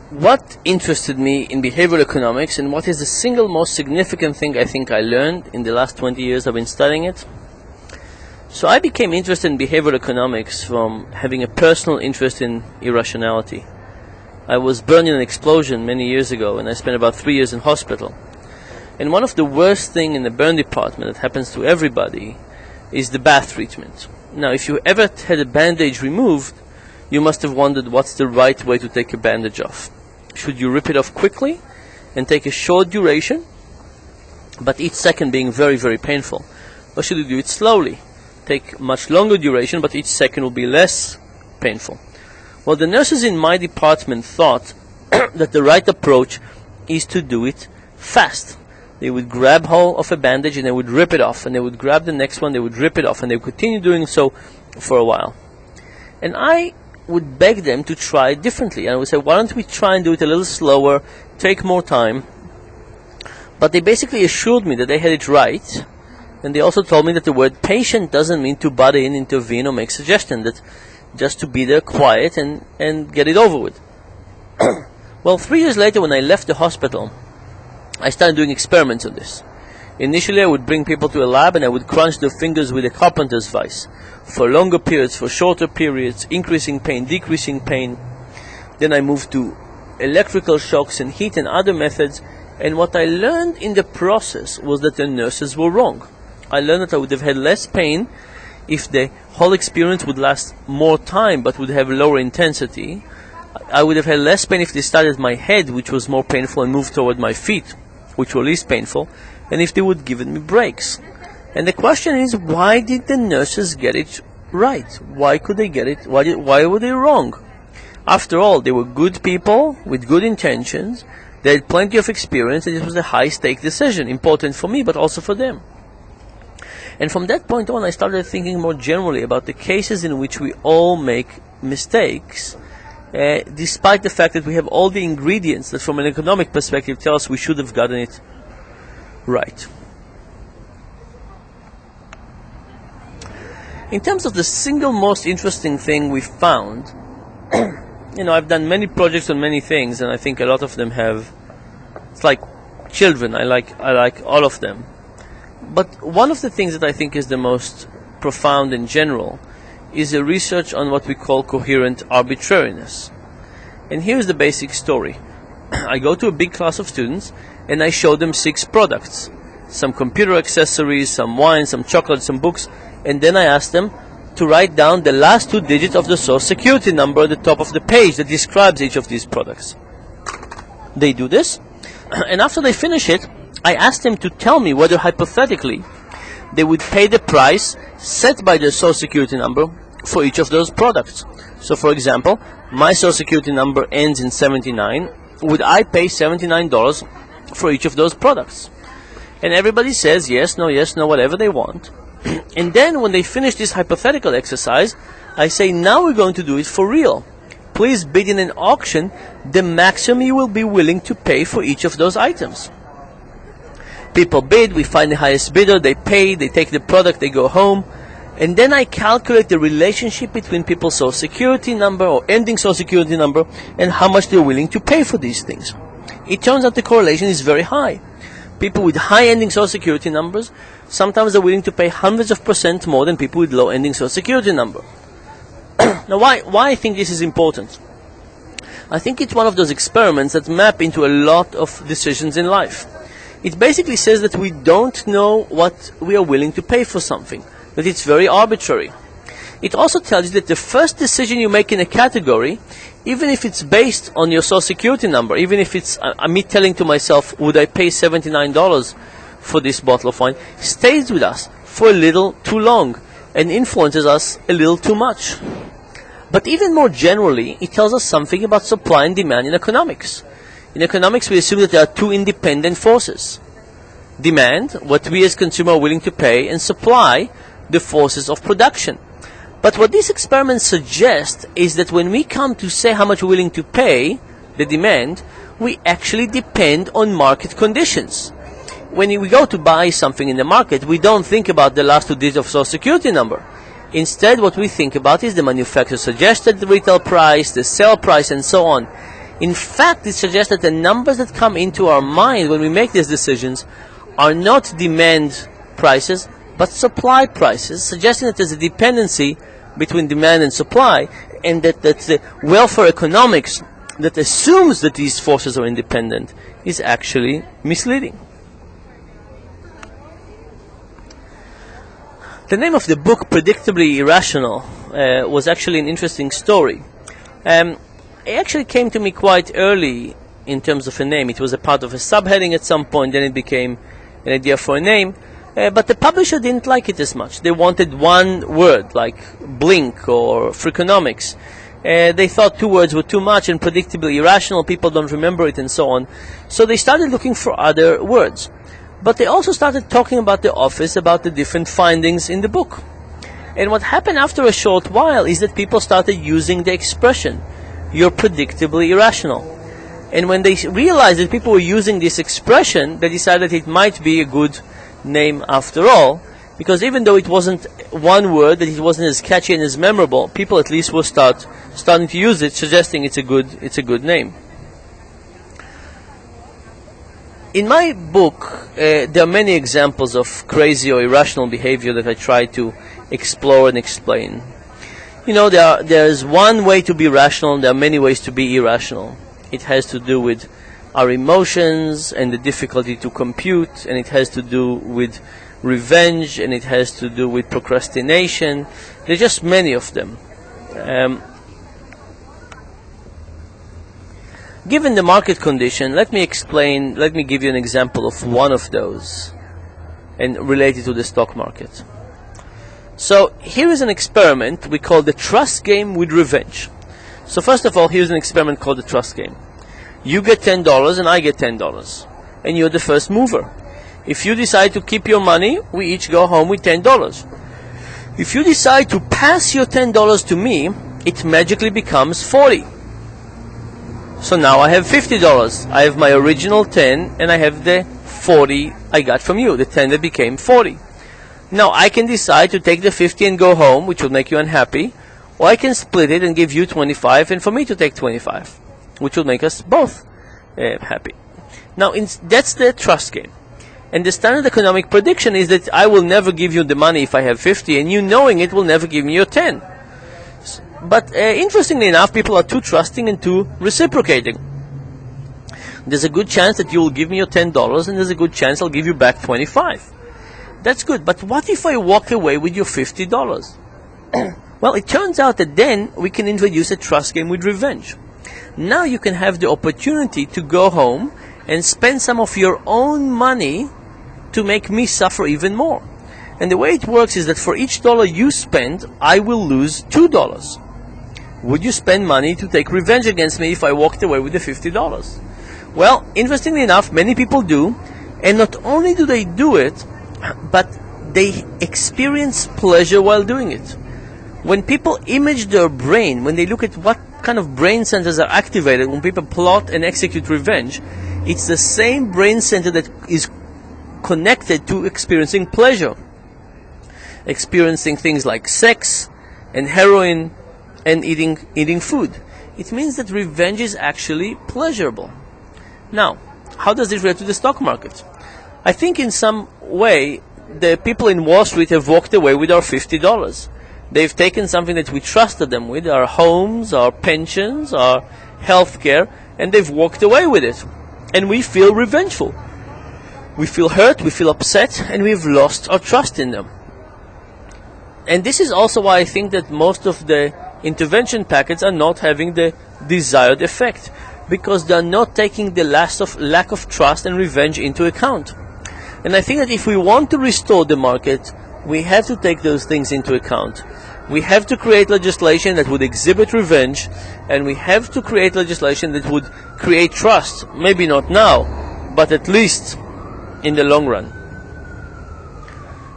what interested me in behavioral economics, and what is the single most significant thing I think I learned in the last 20 years I've been studying it. So I became interested in behavioral economics from having a personal interest in irrationality. I was burned in an explosion many years ago, and I spent about 3 years in hospital. And one of the worst things in the burn department that happens to everybody is the bath treatment. Now, if you ever had a bandage removed, you must have wondered what's the right way to take a bandage off. Should you rip it off quickly and take a short duration, but each second being very, very painful? Or should you do it slowly? Take much longer duration, but each second will be less painful. Well, the nurses in my department thought that the right approach is to do it fast. They would grab hold of a bandage and they would rip it off, and they would grab the next one, they would rip it off, and they would continue doing so for a while. And I would beg them to try it differently. And I would say, why don't we try and do it a little slower, take more time? But they basically assured me that they had it right, and they also told me that the word patient doesn't mean to butt in, intervene, or make suggestion, that just to be there quiet and get it over with. Well, 3 years later, when I left the hospital, I started doing experiments on this. Initially, I would bring people to a lab and I would crunch their fingers with a carpenter's vice for longer periods, for shorter periods, increasing pain, decreasing pain. Then I moved to electrical shocks and heat and other methods. And what I learned in the process was that the nurses were wrong. I learned that I would have had less pain if the whole experience would last more time but would have lower intensity. I would have had less pain if they started at my head, which was more painful, and moved toward my feet, which were least painful, and if they would give me breaks. And the question is, why did the nurses get it right? Why could they get it? Why were they wrong? After all, they were good people with good intentions. They had plenty of experience, and it was a high-stake decision, important for me, but also for them. And from that point on, I started thinking more generally about the cases in which we all make mistakes, despite the fact that we have all the ingredients that from an economic perspective tell us we should have gotten it right. In terms of the single most interesting thing we found, I've done many projects on many things, and I think a lot of them have, it's like children, I like all of them. But one of the things that I think is the most profound in general is a research on what we call coherent arbitrariness. And here's the basic story. I go to a big class of students and I show them 6 products. Some computer accessories, some wine, some chocolate, some books, and then I ask them to write down the last 2 digits of the social security number at the top of the page that describes each of these products. They do this, and after they finish it, I ask them to tell me whether hypothetically they would pay the price set by their social security number for each of those products. So for example, my social security number ends in 79. Would I pay $79 for each of those products? And everybody says yes, no, whatever they want. And then when they finish this hypothetical exercise, I say, now we're going to do it for real. Please bid in an auction the maximum you will be willing to pay for each of those items. People bid, we find the highest bidder, they pay, they take the product, they go home. And then I calculate the relationship between people's social security number or ending social security number and how much they're willing to pay for these things. It turns out the correlation is very high. People with high ending social security numbers sometimes are willing to pay hundreds of % more than people with low ending social security number. Now why I think this is important? I think it's one of those experiments that map into a lot of decisions in life. It basically says that we don't know what we are willing to pay for something, that it's very arbitrary. It also tells you that the first decision you make in a category, even if it's based on your social security number, even if it's me telling to myself, would I pay $79 for this bottle of wine, stays with us for a little too long and influences us a little too much. But even more generally, it tells us something about supply and demand in economics. In economics, we assume that there are 2 independent forces. Demand, what we as consumers are willing to pay, and supply, the forces of production. But what these experiments suggest is that when we come to say how much we're willing to pay, the demand, we actually depend on market conditions. When we go to buy something in the market, we don't think about the last 2 digits of social security number. Instead, what we think about is the manufacturer's suggested retail price, the sale price, and so on. In fact, it suggests that the numbers that come into our mind when we make these decisions are not demand prices, but supply prices, suggesting that there's a dependency between demand and supply, and that the welfare economics that assumes that these forces are independent is actually misleading. The name of the book, Predictably Irrational, was actually an interesting story. It actually came to me quite early in terms of a name. It was a part of a subheading at some point, then it became an idea for a name. But the publisher didn't like it as much. They wanted one word, like blink or Freakonomics. They thought two words were too much, and predictably irrational, people don't remember it, and so on. So they started looking for other words. But they also started talking about the office, about the different findings in the book. And what happened after a short while is that people started using the expression, "You're predictably irrational." And when they realized that people were using this expression, they decided it might be a good name after all, because even though it wasn't one word, that it wasn't as catchy and as memorable, people at least were starting to use it, suggesting it's a good name. In my book, there are many examples of crazy or irrational behavior that I try to explore and explain. You know, there is one way to be rational, and there are many ways to be irrational. It has to do with our emotions and the difficulty to compute, and it has to do with revenge, and it has to do with procrastination. There are just many of them. Given the market condition, let me give you an example of one of those and relate it to the stock market. So here is an experiment we call the trust game with revenge. So first of all, here's an experiment called the trust game. You get $10 and I get $10, and you're the first mover. If you decide to keep your money, we each go home with $10. If you decide to pass your $10 to me, it magically becomes $40. So now I have $50. I have my original 10, and I have the 40 I got from you, the 10 that became 40. Now I can decide to take the 50 and go home, which will make you unhappy, or I can split it and give you 25 and for me to take 25, which will make us both happy. Now that's the trust game. And the standard economic prediction is that I will never give you the money if I have 50, and you knowing it will never give me your 10. But interestingly enough, people are too trusting and too reciprocating. There's a good chance that you will give me your $10, and there's a good chance I'll give you back 25. That's good, but what if I walk away with your $50? Well, it turns out that then we can introduce a trust game with revenge. Now you can have the opportunity to go home and spend some of your own money to make me suffer even more. And the way it works is that for each dollar you spend, I will lose $2. Would you spend money to take revenge against me if I walked away with the $50? Well, interestingly enough, many people do, and not only do they do it, but they experience pleasure while doing it. When people image their brain, when they look at what kind of brain centers are activated when people plot and execute revenge, it's the same brain center that is connected to experiencing pleasure. Experiencing things like sex and heroin and eating food. It means that revenge is actually pleasurable. Now, how does this relate to the stock market? I think in some way the people in Wall Street have walked away with our $50. They've taken something that we trusted them with, our homes, our pensions, our health care, and they've walked away with it. And we feel revengeful. We feel hurt, we feel upset, and we've lost our trust in them. And this is also why I think that most of the intervention packets are not having the desired effect, because they are not taking the lack of trust and revenge into account. And I think that if we want to restore the market, we have to take those things into account. We have to create legislation that would exhibit revenge, and we have to create legislation that would create trust. Maybe not now, but at least in the long run.